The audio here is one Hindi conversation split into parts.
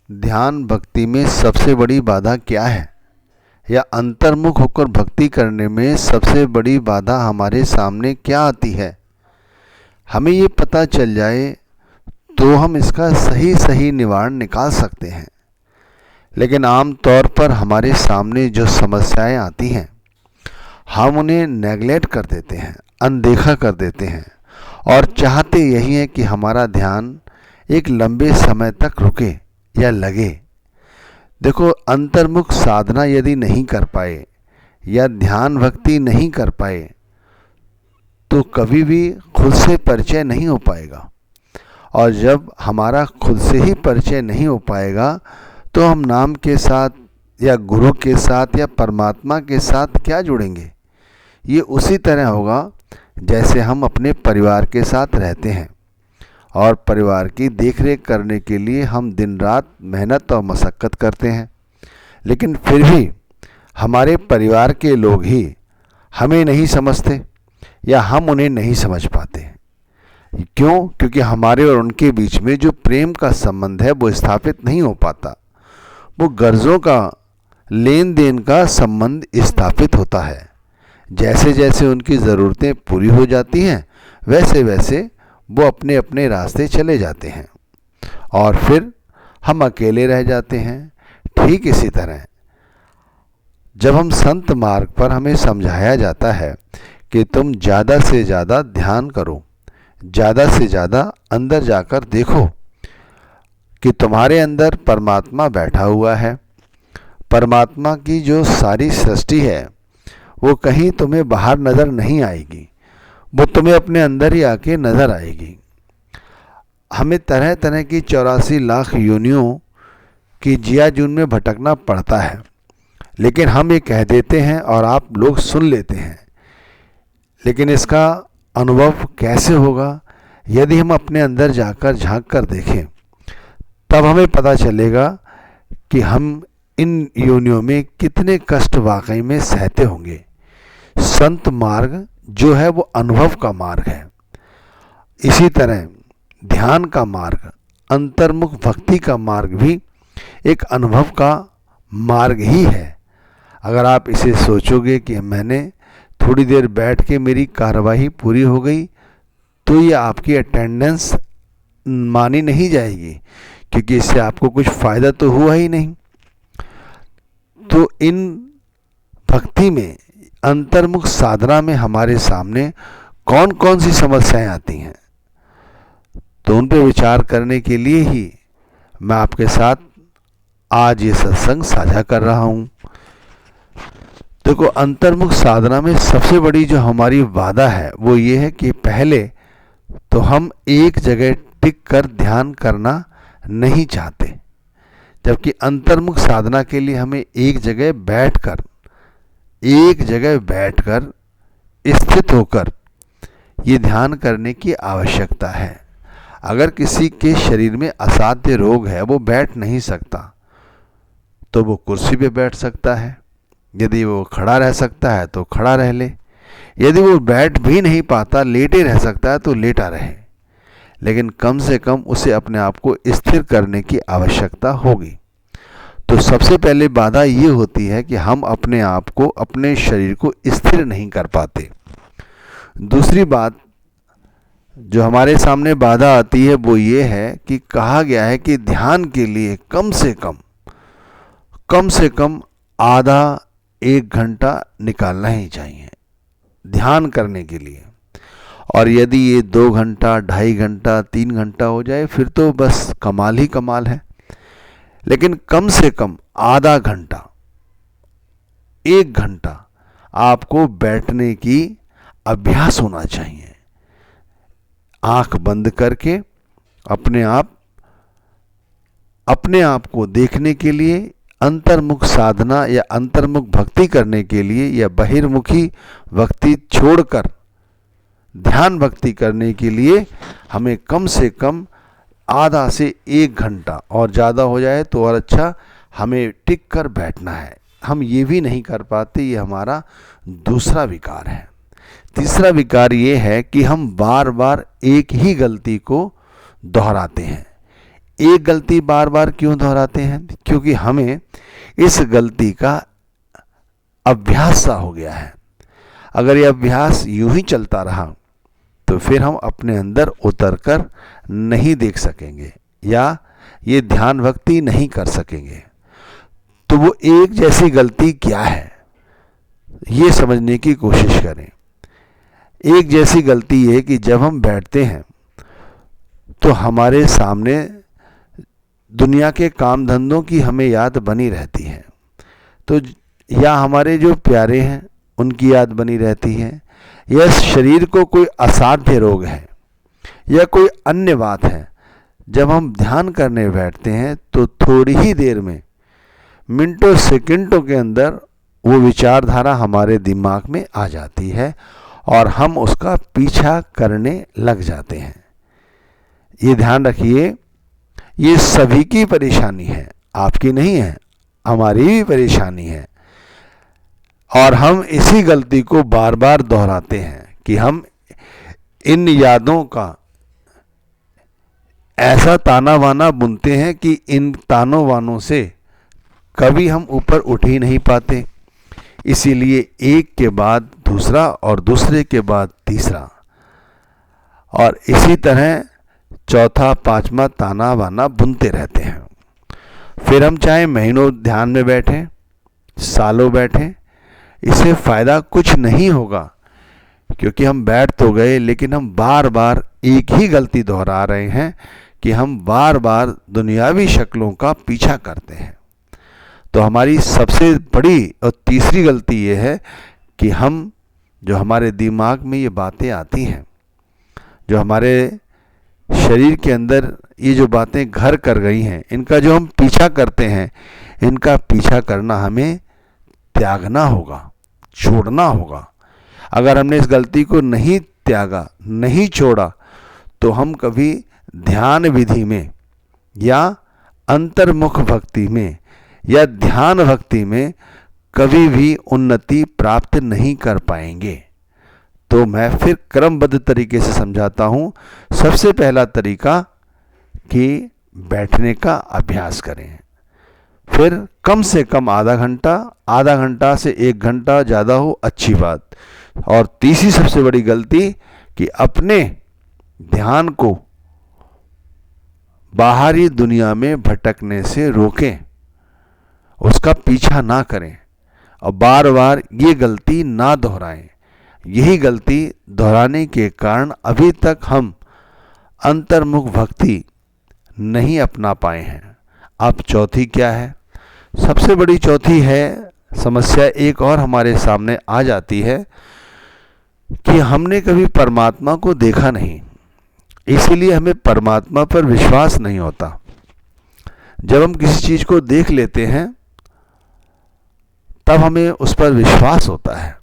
ध्यान भक्ति में सबसे बड़ी बाधा क्या है, या अंतर्मुख होकर भक्ति करने में सबसे बड़ी बाधा हमारे सामने क्या आती है। हमें ये पता चल जाए तो हम इसका सही सही निवारण निकाल सकते हैं। लेकिन आम तौर पर हमारे सामने जो समस्याएं आती हैं, हम उन्हें नेगलेक्ट कर देते हैं, अनदेखा कर देते हैं, और चाहते यही है कि हमारा ध्यान एक लंबे समय तक रुके या लगे। देखो, अंतर्मुख साधना यदि नहीं कर पाए या ध्यान भक्ति नहीं कर पाए तो कभी भी खुद से परिचय नहीं हो पाएगा। और जब हमारा खुद से ही परिचय नहीं हो पाएगा तो हम नाम के साथ या गुरु के साथ या परमात्मा के साथ क्या जुड़ेंगे। ये उसी तरह होगा जैसे हम अपने परिवार के साथ रहते हैं और परिवार की देखरेख करने के लिए हम दिन रात मेहनत और मशक्क़त करते हैं, लेकिन फिर भी हमारे परिवार के लोग ही हमें नहीं समझते या हम उन्हें नहीं समझ पाते। क्यों? क्योंकि हमारे और उनके बीच में जो प्रेम का संबंध है वो स्थापित नहीं हो पाता। वो गर्जों का, लेन देन का संबंध स्थापित होता है। जैसे जैसे उनकी ज़रूरतें पूरी हो जाती हैं वैसे वैसे वो अपने अपने रास्ते चले जाते हैं और फिर हम अकेले रह जाते हैं। ठीक इसी तरह जब हम संत मार्ग पर हमें समझाया जाता है कि तुम ज़्यादा से ज़्यादा ध्यान करो, ज़्यादा से ज़्यादा अंदर जाकर देखो कि तुम्हारे अंदर परमात्मा बैठा हुआ है। परमात्मा की जो सारी सृष्टि है वो कहीं तुम्हें बाहर नज़र नहीं आएगी, वो तुम्हें अपने अंदर ही आके नज़र आएगी। हमें तरह तरह की 84 लाख योनियों की जियाजून में भटकना पड़ता है, लेकिन हम ये कह देते हैं और आप लोग सुन लेते हैं। लेकिन इसका अनुभव कैसे होगा? यदि हम अपने अंदर जाकर झांक कर देखें तब हमें पता चलेगा कि हम इन योनियों में कितने कष्ट वाकई में सहते होंगे। संत मार्ग जो है वो अनुभव का मार्ग है। इसी तरह ध्यान का मार्ग, अंतर्मुख भक्ति का मार्ग भी एक अनुभव का मार्ग ही है। अगर आप इसे सोचोगे कि मैंने थोड़ी देर बैठ के मेरी कार्यवाही पूरी हो गई तो ये आपकी अटेंडेंस मानी नहीं जाएगी, क्योंकि इससे आपको कुछ फ़ायदा तो हुआ ही नहीं। तो इन भक्ति में, अंतर्मुख साधना में हमारे सामने कौन कौन सी समस्याएं आती हैं, तो उन पर विचार करने के लिए ही मैं आपके साथ आज ये सत्संग साझा कर रहा हूँ। देखो, अंतर्मुख साधना में सबसे बड़ी जो हमारी बाधा है वो ये है कि पहले तो हम एक जगह टिक कर ध्यान करना नहीं चाहते, जबकि अंतर्मुख साधना के लिए हमें एक जगह बैठकर स्थित होकर ये ध्यान करने की आवश्यकता है। अगर किसी के शरीर में असाध्य रोग है, वो बैठ नहीं सकता, तो वो कुर्सी पे बैठ सकता है। यदि वो खड़ा रह सकता है तो खड़ा रह ले। यदि वो बैठ भी नहीं पाता, लेटे रह सकता है तो लेटा रहे। लेकिन कम से कम उसे अपने आप को स्थिर करने की आवश्यकता होगी। तो सबसे पहले बाधा ये होती है कि हम अपने आप को, अपने शरीर को स्थिर नहीं कर पाते। दूसरी बात जो हमारे सामने बाधा आती है वो ये है कि कहा गया है कि ध्यान के लिए कम से कम आधा 1 घंटा निकालना ही चाहिए ध्यान करने के लिए। और यदि ये 2 घंटा, 2.5 घंटा, 3 घंटा हो जाए फिर तो बस कमाल ही कमाल है। लेकिन कम से कम आधा घंटा, 1 घंटा आपको बैठने की अभ्यास होना चाहिए। आंख बंद करके अपने आप को देखने के लिए, अंतर्मुख साधना या अंतर्मुख भक्ति करने के लिए या बहिर्मुखी भक्ति छोड़कर ध्यान भक्ति करने के लिए हमें कम से कम आधा से 1 घंटा, और ज़्यादा हो जाए तो और अच्छा, हमें टिक कर बैठना है। हम ये भी नहीं कर पाते, ये हमारा दूसरा विकार है। तीसरा विकार ये है कि हम बार बार एक ही गलती को दोहराते हैं, एक गलती बार बार क्यों दोहराते हैं? क्योंकि हमें इस गलती का अभ्यास सा हो गया है। अगर ये अभ्यास यूं ही चलता रहा तो फिर हम अपने अंदर उतरकर नहीं देख सकेंगे या ये ध्यान भक्ति नहीं कर सकेंगे। तो वो एक जैसी गलती क्या है, ये समझने की कोशिश करें। एक जैसी गलती ये कि जब हम बैठते हैं तो हमारे सामने दुनिया के काम धंधों की हमें याद बनी रहती है, तो या हमारे जो प्यारे हैं उनकी याद बनी रहती है, या शरीर को कोई असाध्य रोग है या कोई अन्य बात है। जब हम ध्यान करने बैठते हैं तो थोड़ी ही देर में, मिनटों सेकंडों के अंदर वो विचारधारा हमारे दिमाग में आ जाती है और हम उसका पीछा करने लग जाते हैं। ये ध्यान रखिए, ये सभी की परेशानी है, आपकी नहीं है, हमारी भी परेशानी है। और हम इसी गलती को बार बार दोहराते हैं कि हम इन यादों का ऐसा ताना वाना बुनते हैं कि इन तानों वानों से कभी हम ऊपर उठ ही नहीं पाते। इसीलिए एक के बाद दूसरा और दूसरे के बाद तीसरा और इसी तरह चौथा पांचवा ताना वाना बुनते रहते हैं। फिर हम चाहे महीनों ध्यान में बैठें, सालों बैठें, इससे फ़ायदा कुछ नहीं होगा, क्योंकि हम बैठ तो गए लेकिन हम बार बार एक ही गलती दोहरा रहे हैं कि हम बार बार दुनियावी शक्लों का पीछा करते हैं। तो हमारी सबसे बड़ी और तीसरी गलती ये है कि हम जो हमारे दिमाग में ये बातें आती हैं, जो हमारे शरीर के अंदर ये जो बातें घर कर गई हैं, इनका जो हम पीछा करते हैं, इनका पीछा करना हमें त्यागना होगा, छोड़ना होगा। अगर हमने इस गलती को नहीं त्यागा, नहीं छोड़ा, तो हम कभी ध्यान विधि में या अंतर्मुख भक्ति में या ध्यान भक्ति में कभी भी उन्नति प्राप्त नहीं कर पाएंगे। तो मैं फिर क्रमबद्ध तरीके से समझाता हूँ। सबसे पहला तरीका कि बैठने का अभ्यास करें, फिर कम से कम आधा घंटा से 1 घंटा, ज़्यादा हो अच्छी बात। और तीसरी सबसे बड़ी गलती कि अपने ध्यान को बाहरी दुनिया में भटकने से रोकें, उसका पीछा ना करें और बार बार ये गलती ना दोहराएं। यही गलती दोहराने के कारण अभी तक हम अंतर्मुख भक्ति नहीं अपना पाए हैं। अब चौथी क्या है? सबसे बड़ी चौथी है समस्या, एक और हमारे सामने आ जाती है कि हमने कभी परमात्मा को देखा नहीं, इसीलिए हमें परमात्मा पर विश्वास नहीं होता। जब हम किसी चीज़ को देख लेते हैं तब हमें उस पर विश्वास होता है।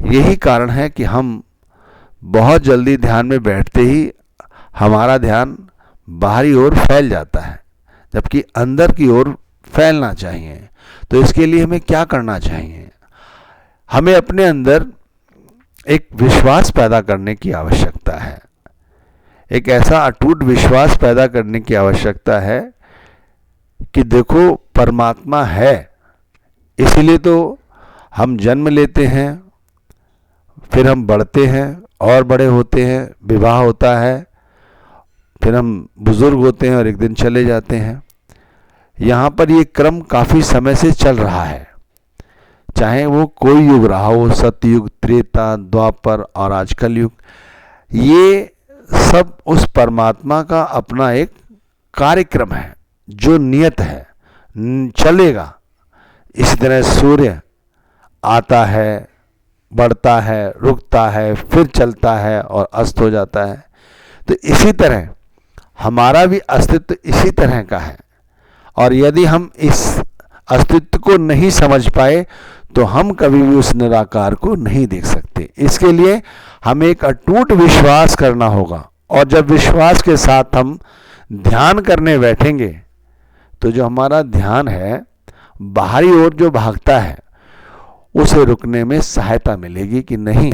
यही कारण है कि हम बहुत जल्दी ध्यान में बैठते ही हमारा ध्यान बाहरी ओर फैल जाता है, जबकि अंदर की ओर फैलना चाहिए। तो इसके लिए हमें क्या करना चाहिए? हमें अपने अंदर एक विश्वास पैदा करने की आवश्यकता है, एक ऐसा अटूट विश्वास पैदा करने की आवश्यकता है कि देखो परमात्मा है। इसीलिए तो हम जन्म लेते हैं, फिर हम बढ़ते हैं और बड़े होते हैं, विवाह होता है, फिर हम बुजुर्ग होते हैं और एक दिन चले जाते हैं। यहाँ पर ये क्रम काफ़ी समय से चल रहा है, चाहे वो कोई युग रहा हो, सतयुग, त्रेता, द्वापर और आज कल युग। ये सब उस परमात्मा का अपना एक कार्यक्रम है जो नियत है, चलेगा। इसी तरह सूर्य आता है, बढ़ता है, रुकता है, फिर चलता है और अस्त हो जाता है। तो इसी तरह हमारा भी अस्तित्व इसी तरह का है, और यदि हम इस अस्तित्व को नहीं समझ पाए तो हम कभी भी उस निराकार को नहीं देख सकते। इसके लिए हमें एक अटूट विश्वास करना होगा, और जब विश्वास के साथ हम ध्यान करने बैठेंगे तो जो हमारा ध्यान है बाहरी ओर जो भागता है उसे रुकने में सहायता मिलेगी कि नहीं